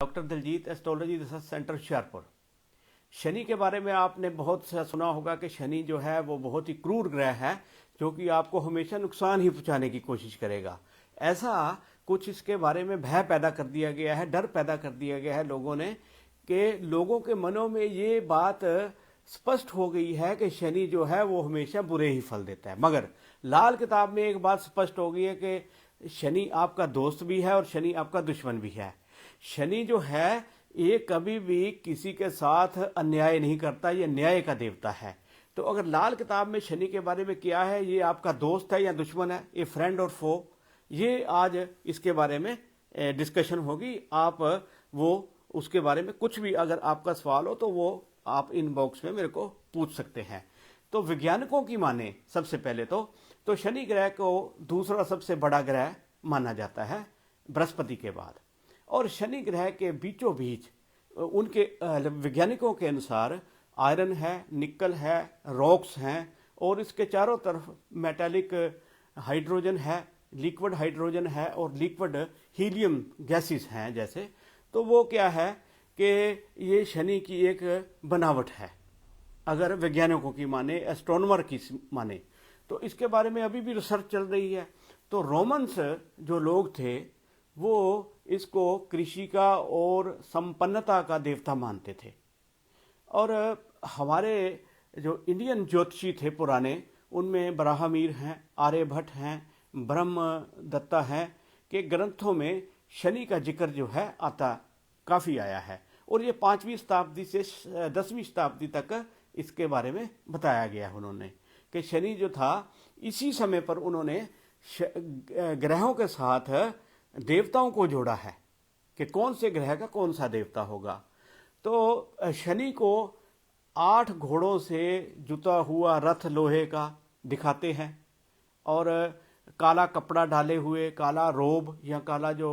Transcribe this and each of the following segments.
Doctor Diljit astrology research centre Hoshiarpur. Shani के बारे में आपने बहुत सा सुना होगा कि शनि जो है वो बहुत ही क्रूर ग्रह है जो कि आपको हमेशा नुकसान ही पहुंचाने की कोशिश करेगा। ऐसा कुछ इसके बारे में भय पैदा कर दिया गया है, डर पैदा कर दिया गया है लोगों ने, कि लोगों के मनों में ये बात स्पष्ट हो गई है कि शनि जो है वो हमेशा बुरे ही फल देता है। मगर लाल किताब में एक बात स्पष्ट हो गई है कि शनि आपका दोस्त भी है और शनि आपका दुश्मन भी है। शनि जो है ये कभी भी किसी के साथ अन्याय नहीं करता, ये न्याय का देवता है। तो अगर लाल किताब में शनि के बारे में क्या है, ये आपका दोस्त है या दुश्मन है, ये फ्रेंड और फो, ये आज इसके बारे में डिस्कशन होगी। आप वो उसके बारे में कुछ भी अगर आपका सवाल हो तो वो आप इनबॉक्स में मेरे को पूछ सकते हैं। तो वैज्ञानिकों की माने सबसे पहले तो शनि ग्रह को दूसरा सबसे बड़ा ग्रह माना जाता है बृहस्पति के बाद। और शनि ग्रह के बीचों बीच उनके वैज्ञानिकों के अनुसार आयरन है, निकल है, रॉक्स हैं और इसके चारों तरफ मेटालिक हाइड्रोजन है, लिक्विड हाइड्रोजन है और लिक्विड हीलियम गैसेस हैं जैसे। तो वो क्या है कि ये शनि की एक बनावट है अगर वैज्ञानिकों की माने, एस्ट्रोनॉमर की माने। तो इसके बारे में अभी भी रिसर्च चल रही है। तो रोमन्स जो लोग थे वो इसको कृषि का और संपन्नता का देवता मानते थे। और हमारे जो इंडियन ज्योतिषी थे पुराने, उनमें बराहमीर हैं, आर्यभट्ट हैं, ब्रह्मदत्ता हैं, के ग्रंथों में शनि का जिक्र जो है आता काफ़ी आया है। और ये 5वीं शताब्दी से 10वीं शताब्दी तक इसके बारे में बताया गया है उन्होंने, कि शनि जो था इसी समय पर उन्होंने ग्रहों के साथ देवताओं को जोड़ा है कि कौन से ग्रह का कौन सा देवता होगा। तो शनि को 8 घोड़ों से जुता हुआ रथ लोहे का दिखाते हैं और काला कपड़ा डाले हुए, काला रोब या काला जो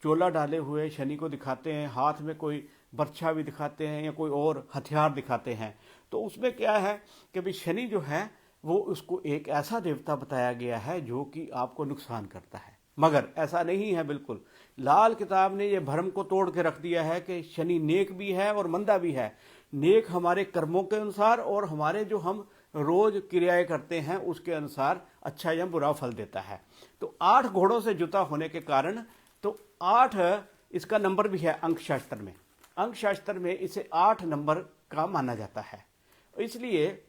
चोला डाले हुए शनि को दिखाते हैं। हाथ में कोई बर्छा भी दिखाते हैं या कोई और हथियार दिखाते हैं। तो उसमें क्या है कि भाई शनि जो है वो उसको एक ऐसा देवता बताया गया है जो कि आपको नुकसान करता है। मगर ऐसा नहीं है बिल्कुल। लाल किताब ने यह भ्रम को तोड़ के रख दिया है कि शनि नेक भी है और मंदा भी है। नेक हमारे कर्मों के अनुसार और हमारे जो हम रोज क्रियाएं करते हैं उसके अनुसार अच्छा या बुरा फल देता है। तो 8 घोड़ों से जुता होने के कारण तो 8 इसका नंबर भी है अंक शास्त्र में। अंक शास्त्र में इसे 8 नंबर का माना जाता है। इसलिए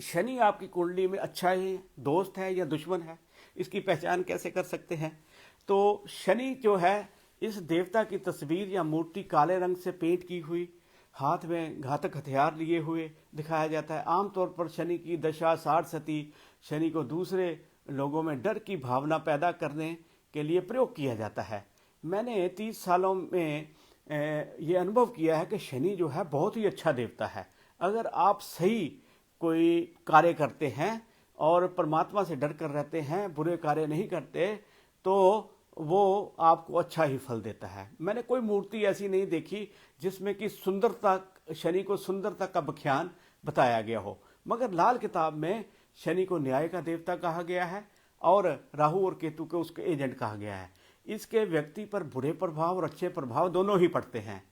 शनि आपकी कुंडली में अच्छा है, दोस्त है या दुश्मन है, इसकी पहचान कैसे कर सकते हैं। तो शनि जो है इस देवता की तस्वीर या मूर्ति काले रंग से पेंट की हुई, हाथ में घातक हथियार लिए हुए दिखाया जाता है। आमतौर पर शनि की दशा साढ़ सती शनि को दूसरे लोगों में डर की भावना पैदा करने के लिए प्रयोग किया जाता है। मैंने 30 सालों में ये अनुभव किया है कि शनि जो है बहुत ही अच्छा देवता है। अगर आप सही कोई कार्य करते हैं और परमात्मा से डर कर रहते हैं, बुरे कार्य नहीं करते, तो वो आपको अच्छा ही फल देता है। मैंने कोई मूर्ति ऐसी नहीं देखी जिसमें कि सुंदरता, शनि को सुंदरता का बख्यान बताया गया हो। मगर लाल किताब में शनि को न्याय का देवता कहा गया है और राहु और केतु को उसके एजेंट कहा गया है। इसके व्यक्ति पर बुरे प्रभाव और अच्छे प्रभाव दोनों ही पड़ते हैं।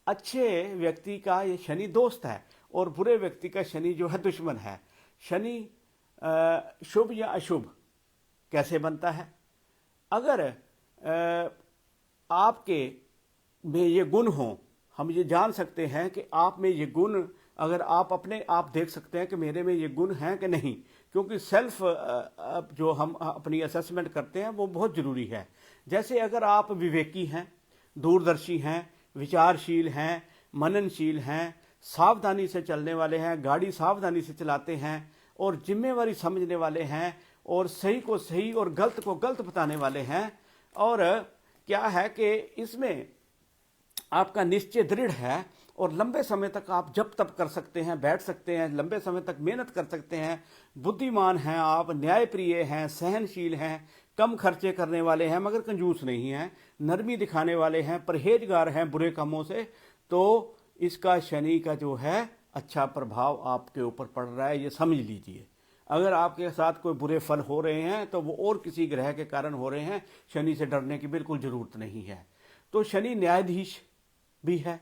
अच्छे व्यक्ति का ये शनि दोस्त है और बुरे व्यक्ति का शनि जो है दुश्मन है। शनि शुभ या अशुभ कैसे बनता है? अगर आपके में ये गुण हो, हम ये जान सकते हैं कि आप में ये गुण, अगर आप अपने आप देख सकते हैं कि मेरे में ये गुण हैं कि नहीं, क्योंकि सेल्फ जो हम अपनी असेसमेंट करते हैं वो बहुत ज़रूरी है। जैसे अगर आप विवेकी हैं, दूरदर्शी हैं, विचारशील हैं, मननशील हैं, सावधानी से चलने वाले हैं, गाड़ी सावधानी से चलाते हैं और जिम्मेवारी समझने वाले हैं और सही को सही और गलत को गलत बताने वाले हैं, और क्या है कि इसमें आपका निश्चय दृढ़ है और लंबे समय तक आप जब तब कर सकते हैं, बैठ सकते हैं, लंबे समय तक मेहनत कर सकते हैं, बुद्धिमान हैं आप, न्यायप्रिय हैं, सहनशील हैं, कम खर्चे करने वाले हैं मगर कंजूस नहीं हैं, नरमी दिखाने वाले हैं, परहेजगार हैं बुरे कामों से, तो इसका शनि का जो है अच्छा प्रभाव आपके ऊपर पड़ रहा है, ये समझ लीजिए। अगर आपके साथ कोई बुरे फल हो रहे हैं तो वो और किसी ग्रह के कारण हो रहे हैं, शनि से डरने की बिल्कुल जरूरत नहीं है। तो शनि न्यायाधीश भी है।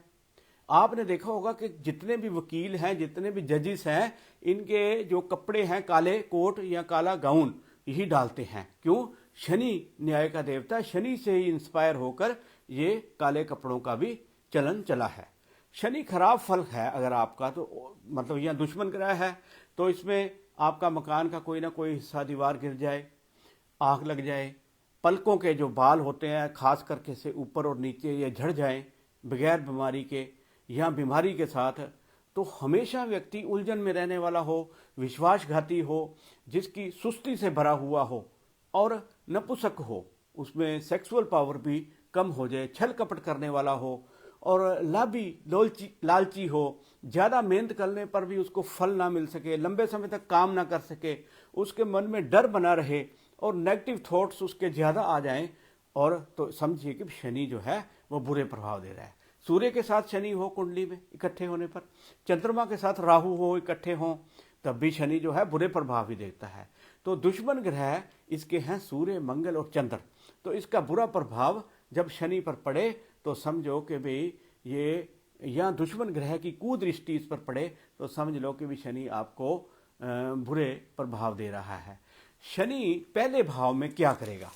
आपने देखा होगा कि जितने भी वकील हैं, जितने भी जजेस हैं, इनके जो कपड़े हैं काले कोट या काला गाउन यही डालते हैं। क्यों? शनि न्याय का देवता है, शनि से ही इंस्पायर होकर ये काले कपड़ों का भी चलन चला है। शनि खराब फल है अगर आपका, तो मतलब यह दुश्मन ग्रह है, तो इसमें आपका मकान का कोई ना कोई हिस्सा दीवार गिर जाए, आग लग जाए, पलकों के जो बाल होते हैं खास करके से ऊपर और नीचे ये झड़ जाएं बगैर बीमारी के या बीमारी के साथ, तो हमेशा व्यक्ति उलझन में रहने वाला हो, विश्वासघाती हो, जिसकी सुस्ती से भरा हुआ हो और नपुंसक हो, उसमें सेक्सुअल पावर भी कम हो जाए, छल कपट करने वाला हो और लाभी लालची हो, ज़्यादा मेहनत करने पर भी उसको फल ना मिल सके, लंबे समय तक काम ना कर सके, उसके मन में डर बना रहे और नेगेटिव थॉट्स उसके ज़्यादा आ जाएं, और तो समझिए कि शनि जो है वो बुरे प्रभाव दे रहा है। सूर्य के साथ शनि हो कुंडली में इकट्ठे होने पर, चंद्रमा के साथ राहु हो इकट्ठे हों, तब भी शनि जो है बुरे प्रभाव ही देता है। तो दुश्मन ग्रह इसके हैं सूर्य, मंगल और चंद्र। तो इसका बुरा प्रभाव जब शनि पर पड़े तो समझो कि भाई ये, या दुश्मन ग्रह की कुदृष्टि इस पर पड़े तो समझ लो कि भी शनि आपको बुरे प्रभाव दे रहा है। शनि पहले भाव में क्या करेगा?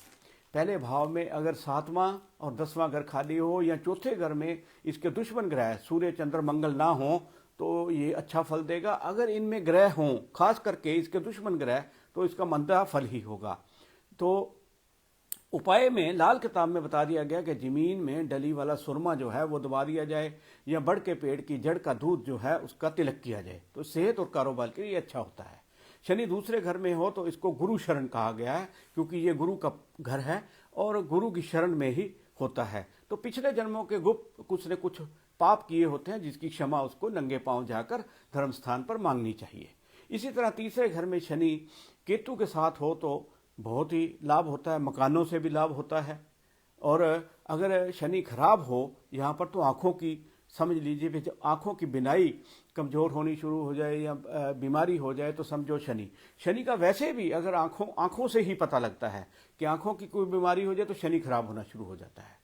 पहले भाव में अगर 7वां और 10वां घर खाली हो या चौथे घर में इसके दुश्मन ग्रह सूर्य, चंद्र, मंगल ना हो तो ये अच्छा फल देगा। अगर इनमें ग्रह हों, खास करके इसके दुश्मन ग्रह, तो इसका मंदा फल ही होगा। तो उपाय में लाल किताब में बता दिया गया कि जमीन में डली वाला सुरमा जो है वो दबा दिया जाए, या बड़ के पेड़ की जड़ का दूध जो है उसका तिलक किया जाए, तो सेहत और कारोबार के लिए अच्छा होता है। शनि दूसरे घर में हो तो इसको गुरु शरण कहा गया है, क्योंकि ये गुरु का घर है और गुरु की शरण में ही होता है। तो पिछले जन्मों के गुप्त कुछ न कुछ पाप किए होते हैं, जिसकी क्षमा उसको नंगे पांव जाकर धर्म स्थान पर मांगनी चाहिए। इसी तरह तीसरे घर में शनि केतु के साथ हो तो बहुत ही लाभ होता है, मकानों से भी लाभ होता है। और अगर शनि खराब हो यहाँ पर तो आँखों की, समझ लीजिए कि जब आँखों की बिनाई कमज़ोर होनी शुरू हो जाए या बीमारी हो जाए तो समझो शनि का वैसे भी अगर आँखों से ही पता लगता है कि आँखों की कोई बीमारी हो जाए तो शनि खराब होना शुरू हो जाता है।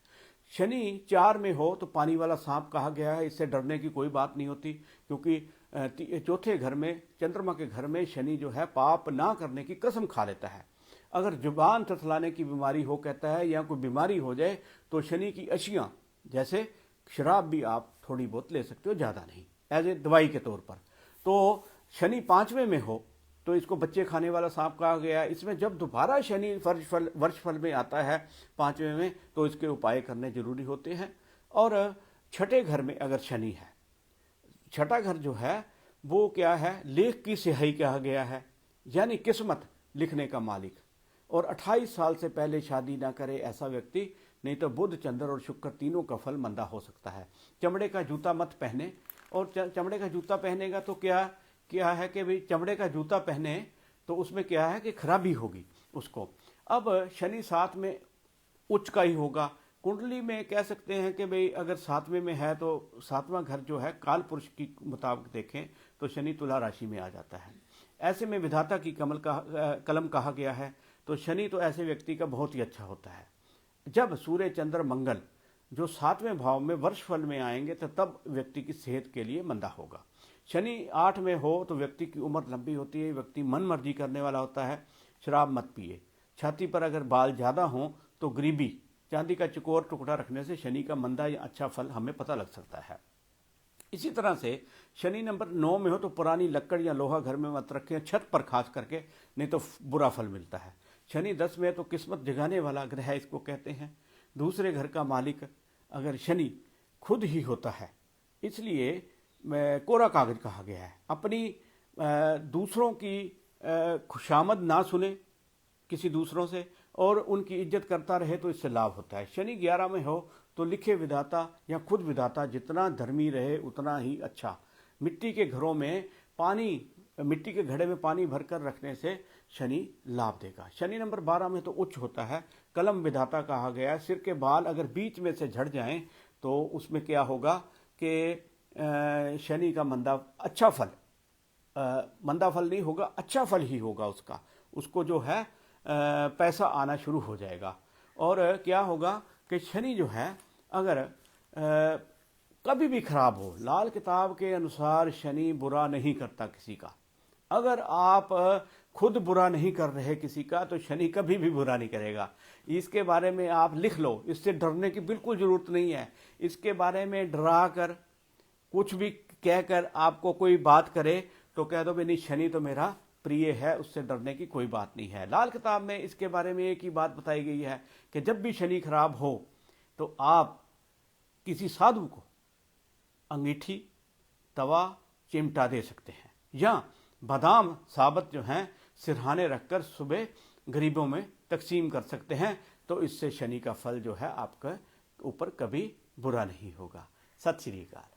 शनि 4 में हो तो पानी वाला सांप कहा गया है, इससे डरने की कोई बात नहीं होती, क्योंकि चौथे घर में, चंद्रमा के घर में शनि जो है पाप ना करने की कसम खा लेता है। अगर जुबान थथलाने की बीमारी हो कहता है, या कोई बीमारी हो जाए तो शनि की अशियाँ, जैसे शराब भी आप थोड़ी बहुत ले सकते हो, ज़्यादा नहीं, एज ए दवाई के तौर पर। तो शनि 5वें में हो तो इसको बच्चे खाने वाला सांप कहा गया है। इसमें जब दोबारा शनि वर्षफल में आता है 5वें में, तो इसके उपाय करने जरूरी होते हैं। और छठे घर में अगर शनि है, छठा घर जो है वो क्या है, लेख की स्याही कहा गया है, यानी किस्मत लिखने का मालिक। और 28 साल से पहले शादी ना करे ऐसा व्यक्ति, नहीं तो बुध, चंद्र और शुक्र तीनों का फल मंदा हो सकता है। चमड़े का जूता मत पहने, और चमड़े का जूता पहनेगा तो क्या है कि भाई चमड़े का जूता पहने तो उसमें क्या है कि खराबी होगी उसको। अब शनि 7 में उच्च का ही होगा। कुंडली में कह सकते हैं कि भाई अगर 7वें में है तो 7वां घर जो है काल पुरुष की मुताबिक देखें तो शनि तुला राशि में आ जाता है। ऐसे में विधाता की कलम कहा गया है। तो शनि तो ऐसे व्यक्ति का बहुत ही अच्छा होता है। जब सूर्य, चंद्र, मंगल जो 7वें भाव में वर्षफल में आएंगे तो तब व्यक्ति की सेहत के लिए मंदा होगा। शनि 8 में हो तो व्यक्ति की उम्र लंबी होती है, व्यक्ति मन मर्जी करने वाला होता है। शराब मत पिए। छाती पर अगर बाल ज़्यादा हों तो गरीबी, चांदी का चकोर टुकड़ा रखने से शनि का मंदा या अच्छा फल हमें पता लग सकता है। इसी तरह से शनि नंबर 9 में हो तो पुरानी लकड़ या लोहा घर में मत रखें, छत पर खास करके, नहीं तो बुरा फल मिलता है। शनि 10 में तो किस्मत जगाने वाला ग्रह इसको कहते हैं। दूसरे घर का मालिक अगर शनि खुद ही होता है, इसलिए कोरा कागज कहा गया है। अपनी दूसरों की खुशामद ना सुने किसी दूसरों से, और उनकी इज्जत करता रहे तो इससे लाभ होता है। शनि 11 में हो तो लिखे विधाता या खुद विधाता जितना धर्मी रहे उतना ही अच्छा। मिट्टी के घरों में मिट्टी के घड़े में पानी भरकर रखने से शनि लाभ देगा। शनि नंबर 12 में तो उच्च होता है, कलम विधाता कहा गया है। सिर के बाल अगर बीच में से झड़ जाएं तो उसमें क्या होगा कि शनि का मंदा फल नहीं होगा, अच्छा फल ही होगा उसको जो है पैसा आना शुरू हो जाएगा। और क्या होगा कि शनि जो है अगर कभी भी खराब हो, लाल किताब के अनुसार शनि बुरा नहीं करता किसी का। अगर आप खुद बुरा नहीं कर रहे किसी का, तो शनि कभी भी बुरा नहीं करेगा। इसके बारे में आप लिख लो, इससे डरने की बिल्कुल ज़रूरत नहीं है। इसके बारे में डरा कर, कुछ भी कहकर आपको कोई बात करे तो कह दो भी नहीं, शनि तो मेरा प्रिय है, उससे डरने की कोई बात नहीं है। लाल किताब में इसके बारे में एक ही बात बताई गई है कि जब भी शनि खराब हो तो आप किसी साधु को अंगीठी, तवा, चिमटा दे सकते हैं, या बादाम साबत जो हैं सिरहाने रखकर सुबह गरीबों में तकसीम कर सकते हैं। तो इससे शनि का फल जो है आपके ऊपर कभी बुरा नहीं होगा। सत श्री अकाल।